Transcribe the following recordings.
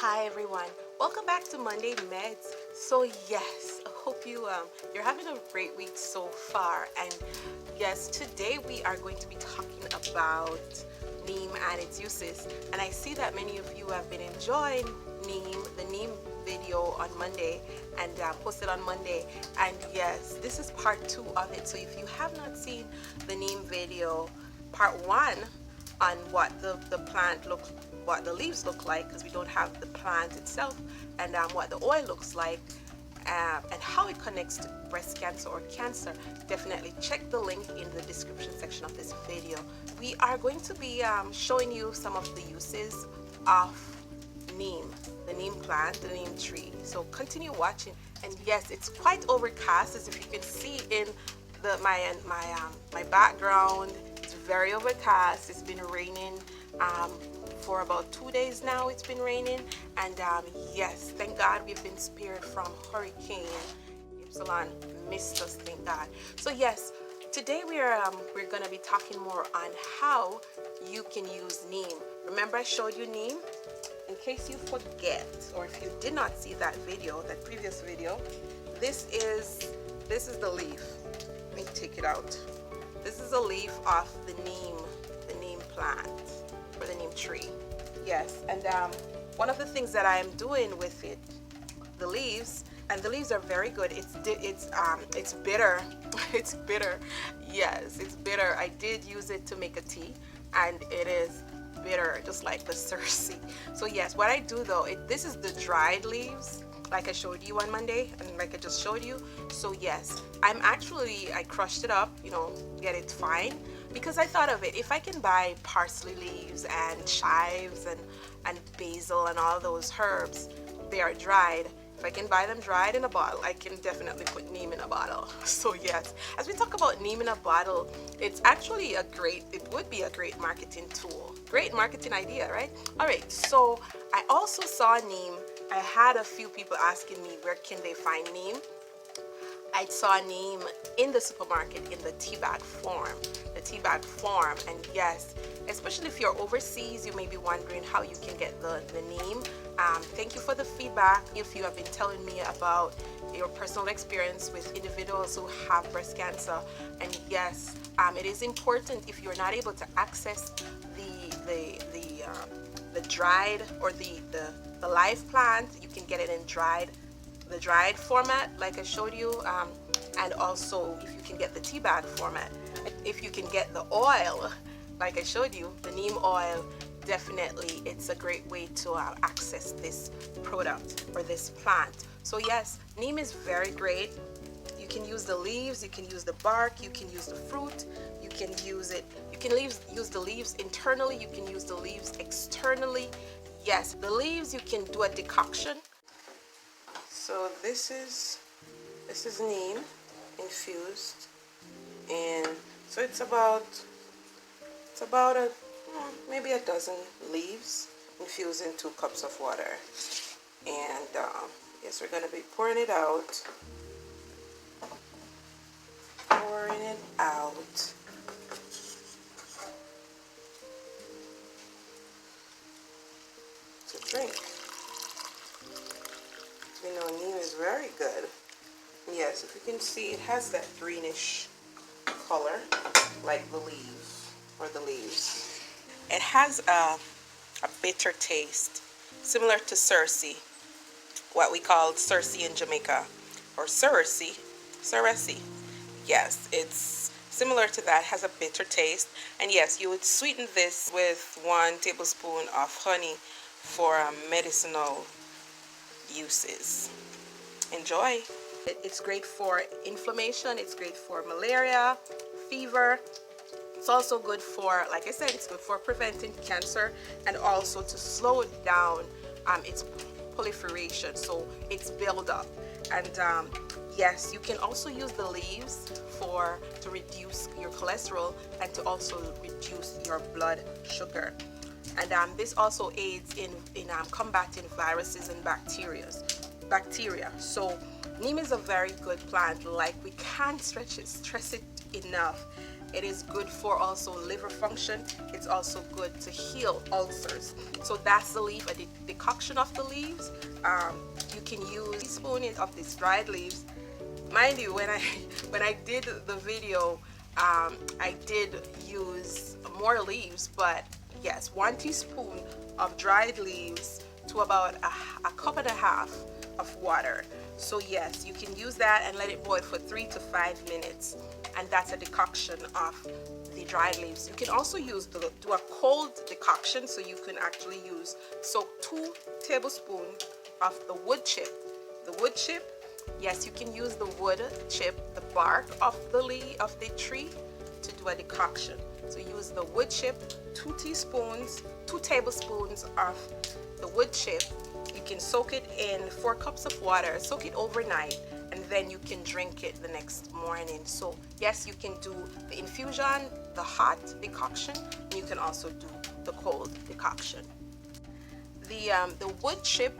Hi everyone, welcome back to Monday Meds. So yes, I hope you're having a great week so far. And yes, today we are going to be talking about Neem and its uses. And I see that many of you have been enjoying the Neem video on Monday and posted on Monday. And yes, this is part 2 of it. So if you have not seen the Neem video, part 1 on what what the leaves look like, because we don't have the plant itself, and what the oil looks like, and how it connects to breast cancer or cancer, definitely check the link in the description section of this video. We are going to be showing you some of the uses of neem, the neem plant, the neem tree. So continue watching. And yes, it's quite overcast, as if you can see in my background. It's very overcast. It's been raining for about 2 days now. It's been raining, and yes, thank God we've been spared from Hurricane Epsilon. Missed us, thank God. So yes, today we're gonna be talking more on how you can use neem. Remember, I showed you neem. In case you forget, or if you did not see that video, that previous video, this is the leaf. Let me take it out. This is a leaf of the neem plant, or the neem tree. Yes, and one of the things that I am doing with it, the leaves, and the leaves are very good. It's bitter. It's bitter. Yes, it's bitter. I did use it to make a tea, and it is bitter, just like the Cersei. So yes, what I do though, this is the dried leaves, like I showed you on Monday, and like I just showed you. So yes, I crushed it up, get it fine, because I thought of it, if I can buy parsley leaves and chives and basil and all those herbs, they are dried. If I can buy them dried in a bottle, I can definitely put neem in a bottle. So yes, as we talk about neem in a bottle, it's actually it would be a great marketing tool. Great marketing idea, right? All right, so I also saw neem. I had a few people asking me, where can they find neem? I saw neem in the supermarket in the tea bag form. And yes, especially if you're overseas, you may be wondering how you can get the neem. Thank you for the feedback. If you have been telling me about your personal experience with individuals who have breast cancer, and yes, it is important, if you're not able to access the dried or the live plant, you can get it in the dried format, like I showed you, and also if you can get the tea bag format. If you can get the oil, like I showed you, the neem oil, definitely it's a great way to access this product or this plant. So yes, neem is very great. You can use the leaves, you can use the bark, you can use the fruit, you can use the leaves internally, you can use the leaves externally. Yes, the leaves you can do a decoction. So this is neem infused, and so it's about maybe a dozen leaves infused in 2 cups of water. And yes, we're going to be pouring it out to drink. We know neem is very good. Yes, if you can see, it has that greenish color like the leaves, or the leaves. It has a bitter taste, similar to Cersei, what we call Cersei in Jamaica, or Cersei. Yes, it's similar to that, has a bitter taste. And yes, you would sweeten this with 1 tablespoon of honey for medicinal uses. Enjoy. It's great for inflammation, it's great for malaria, fever. It's also good for, like I said, it's good for preventing cancer, and also to slow down its proliferation, so it's build up. And yes, you can also use the leaves to reduce your cholesterol and to also reduce your blood sugar. And this also aids in combating viruses and bacteria. So neem is a very good plant. Like, we can't stress it enough. It is good for also liver function. It's also good to heal ulcers. So that's the leaf, a decoction of the leaves. You can use a teaspoon of these dried leaves. Mind you, when I did the video, I did use more leaves, but yes, 1 teaspoon of dried leaves to about a cup and a half of water. So yes, you can use that and let it boil for 3 to 5 minutes, and that's a decoction of the dried leaves. You can also use do a cold decoction, so you can actually soak 2 tablespoons of the wood chip. The wood chip, yes, you can use the wood chip, the bark of the tree, to do a decoction. So use the wood chip, 2 tablespoons of the wood chip. You can soak it in 4 cups of water, soak it overnight, and then you can drink it the next morning. So yes, you can do the infusion, the hot decoction, and you can also do the cold decoction. The wood chip,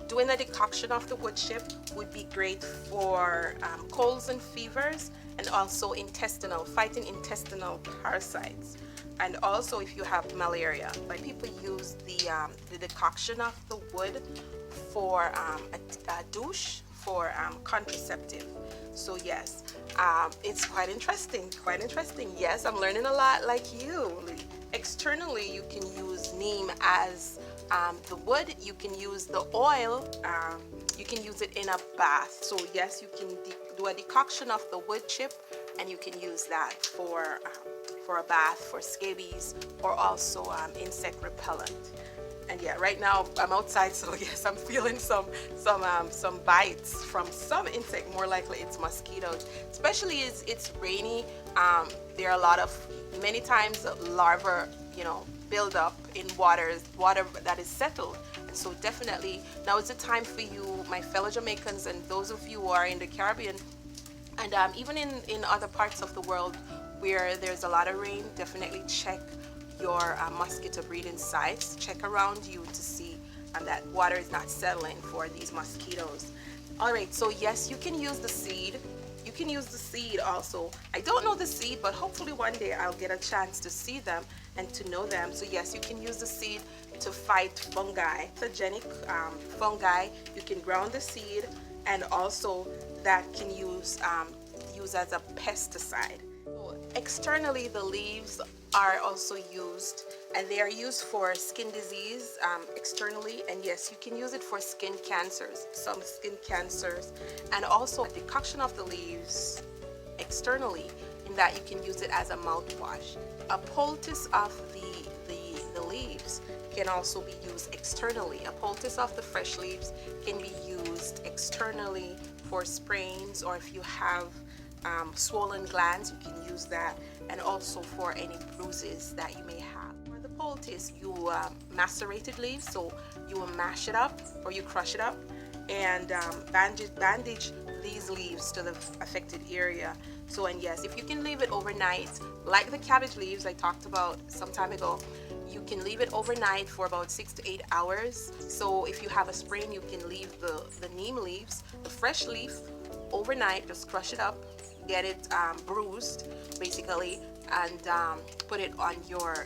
doing a decoction of the wood chip would be great for colds and fevers, and also fighting intestinal parasites. And also if you have malaria. But people use the decoction of the wood for a douche, for contraceptive. So yes, it's quite interesting. Yes, I'm learning a lot like you. Externally, you can use neem as the wood. You can use the oil. You can use it in a bath. So yes, you can do a decoction of the wood chip, and you can use that for a bath, for scabies, or also insect repellent. And yeah, right now I'm outside, so yes, I'm feeling some bites from some insect. More likely it's mosquitoes, especially as it's rainy. There are many times larvae, build up in water that is settled. And so definitely now is the time for you, my fellow Jamaicans, and those of you who are in the Caribbean, and even in other parts of the world where there's a lot of rain, definitely check your mosquito breeding sites. Check around you to see that water is not settling for these mosquitoes. All right, so yes, you can use the seed. You can use the seed also. I don't know the seed, but hopefully one day I'll get a chance to see them and to know them. So yes, you can use the seed to fight fungi, pathogenic fungi. You can ground the seed, and also that can use as a pesticide. So externally, the leaves are also used, and they are used for skin disease externally. And yes, you can use it for skin cancers, some skin cancers, and also a decoction of the leaves externally, in that you can use it as a mouthwash. A poultice of the leaves can also be used externally. A poultice of the fresh leaves can be used externally for sprains, or if you have swollen glands, you can use that, and also for any bruises that you may have. For the poultice, you macerated leaves, so you will mash it up or you crush it up, and bandage these leaves to the affected area. So, and yes, if you can leave it overnight, like the cabbage leaves I talked about some time ago, you can leave it overnight for about 6 to 8 hours. So if you have a sprain, you can leave the neem leaves, the fresh leaf, overnight. Just crush it up, get it bruised basically, and put it on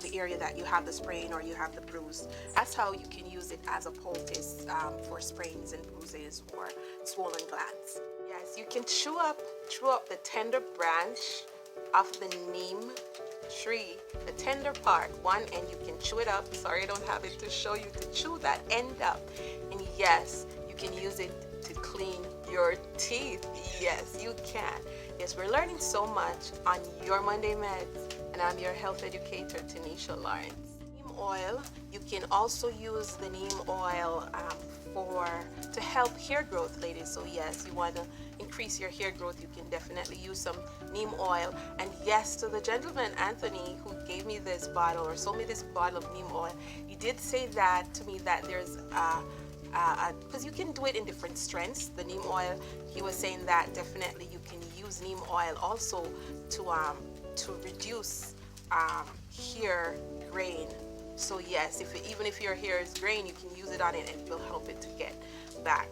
the area that you have the sprain or you have the bruise. That's how you can use it as a poultice for sprains and bruises or swollen glands. Yes, you can chew up the tender branch of the neem tree, the tender part, one end. You can chew it up. Sorry, I don't have it to show you, to chew that end up. And yes, you can use it to clean your teeth. Yes, you can. Yes, we're learning so much on Your Monday Meds, and I'm your health educator, Tanisha Lawrence. Neem oil, you can also use the neem oil to help hair growth, ladies. So yes, you want to increase your hair growth, you can definitely use some neem oil. And yes, to the gentleman Anthony who gave me this bottle or sold me this bottle of neem oil, he did say that to me, that there's because you can do it in different strengths, the neem oil. He was saying that definitely you can use neem oil also to reduce hair graying. So yes, even if your hair is graying, you can use it on it and it will help it to get back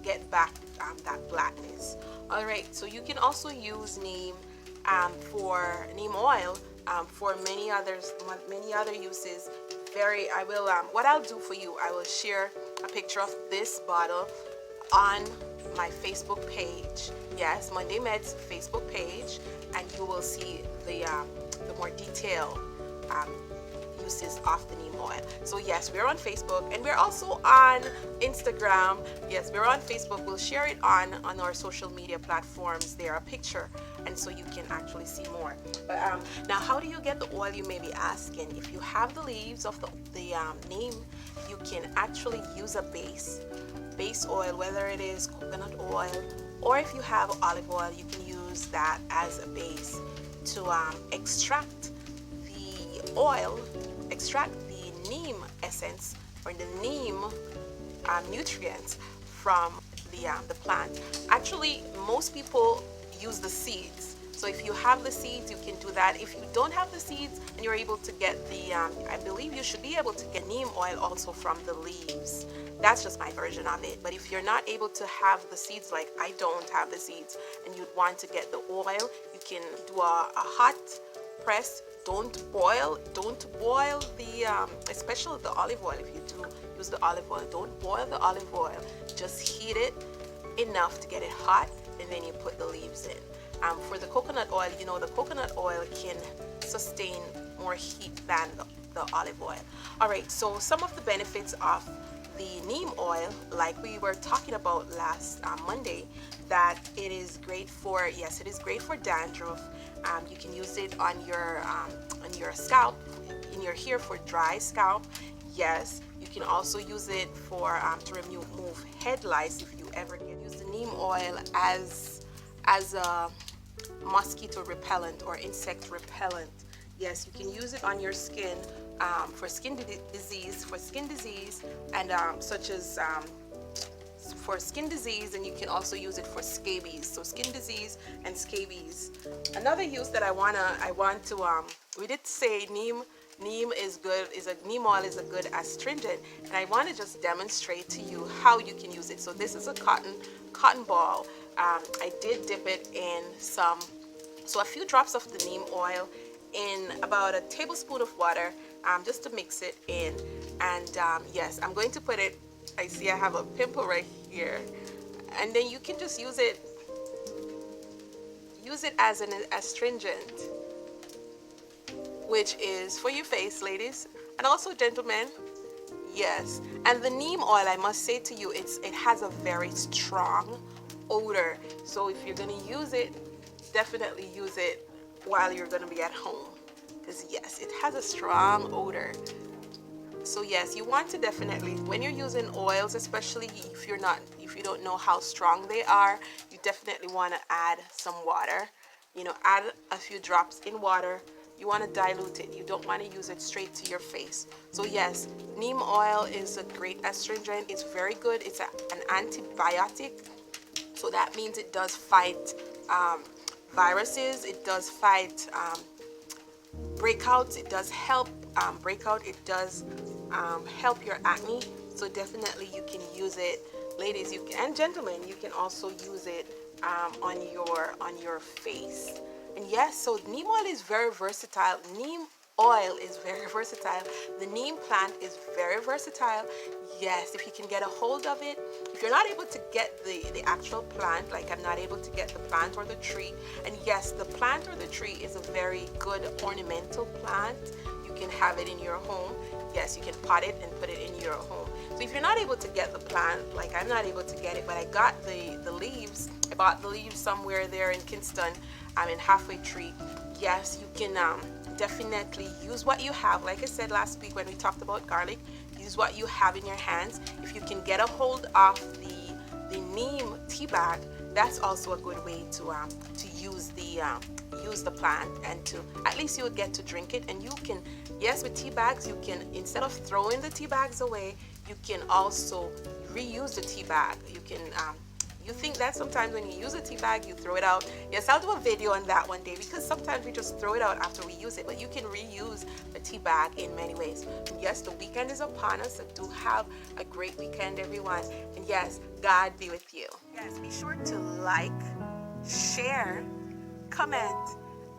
that blackness. All right, so you can also use neem for neem oil, for many other uses. What I'll do for you, I will share a picture of this bottle on my Facebook page. Yes, Monday Medz Facebook page, and you will see the more detailed uses of the neem oil. So yes, we're on Facebook, and we're also on Instagram. Yes, we're on Facebook. We'll share it on our social media platforms there, a picture, and so you can actually see more. But now, how do you get the oil, you may be asking? If you have the leaves of the neem, you can actually use a base oil, whether it is coconut oil, or if you have olive oil, you can use that as a base to extract the neem essence, or the neem nutrients from the plant. Actually, most people use the seeds. So if you have the seeds, you can do that. If you don't have the seeds and you're able to get I believe you should be able to get neem oil also from the leaves. That's just my version of it. But if you're not able to have the seeds, like I don't have the seeds, and you'd want to get the oil, you can do a hot press. Don't boil the especially the olive oil. If you do use the olive oil, don't boil the olive oil. Just heat it enough to get it hot, and then you put the leaves in. For the coconut oil, the coconut oil can sustain more heat than the olive oil. All right, so some of the benefits of the neem oil, like we were talking about last Monday, that it is great for, yes, it is great for dandruff. You can use it on your scalp, in your hair for dry scalp. Yes, you can also use it for to remove head lice if you ever get. Use the neem oil as a mosquito repellent or insect repellent. Yes, you can use it on your skin for skin disease, and such as for skin disease, and you can also use it for scabies. So skin disease and scabies. Another use that I want to we did say neem is good, neem oil is a good astringent, and I want to just demonstrate to you how you can use it. So this is a cotton ball. I did dip it in a few drops of the neem oil in about a tablespoon of water, just to mix it in. And yes, I'm going to put it, I see I have a pimple right here, and then you can just use it as an astringent, which is for your face, ladies, and also gentlemen. Yes, and the neem oil, I must say to you, it has a very strong odor. So if you're going to use it, definitely use it while you're going to be at home, because yes, it has a strong odor. So yes, you want to definitely, when you're using oils, especially if you don't know how strong they are, you definitely want to add some water. Add a few drops in water. You want to dilute it. You don't want to use it straight to your face. So yes, neem oil is a great astringent. It's very good. It's an antibiotic. So that means it does fight viruses. It does fight breakouts. It does help breakout. It does help your acne. So definitely you can use it, ladies. And gentlemen, you can also use it on your face. And yes, so neem oil is very versatile. Neem oil is very versatile. The neem plant is very versatile. Yes, if you can get a hold of it. If you're not able to get the actual plant, like I'm not able to get the plant or the tree, and yes, the plant or the tree is a very good ornamental plant. You can have it in your home. Yes, you can pot it and put it in your home. So if you're not able to get the plant, like I'm not able to get it, but I got the leaves. I bought the leaves somewhere there in Kingston. I'm in Halfway Tree. Yes, you can definitely use what you have. Like I said last week when we talked about garlic, use what you have in your hands. If you can get a hold of the neem tea bag, that's also a good way to use the plant, and to at least you would get to drink it. And you can, yes, with tea bags, you can, instead of throwing the tea bags away, you can also reuse the tea bag. You can you think that sometimes when you use a tea bag, you throw it out. Yes, I'll do a video on that one day, because sometimes we just throw it out after we use it, but you can reuse the tea bag in many ways. And yes, the weekend is upon us, so do have a great weekend, everyone. And yes, God be with you. Yes, be sure to like, share, comment,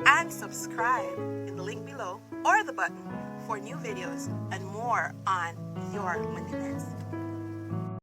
and subscribe in the link below or the button for new videos and more on your Monday Meds.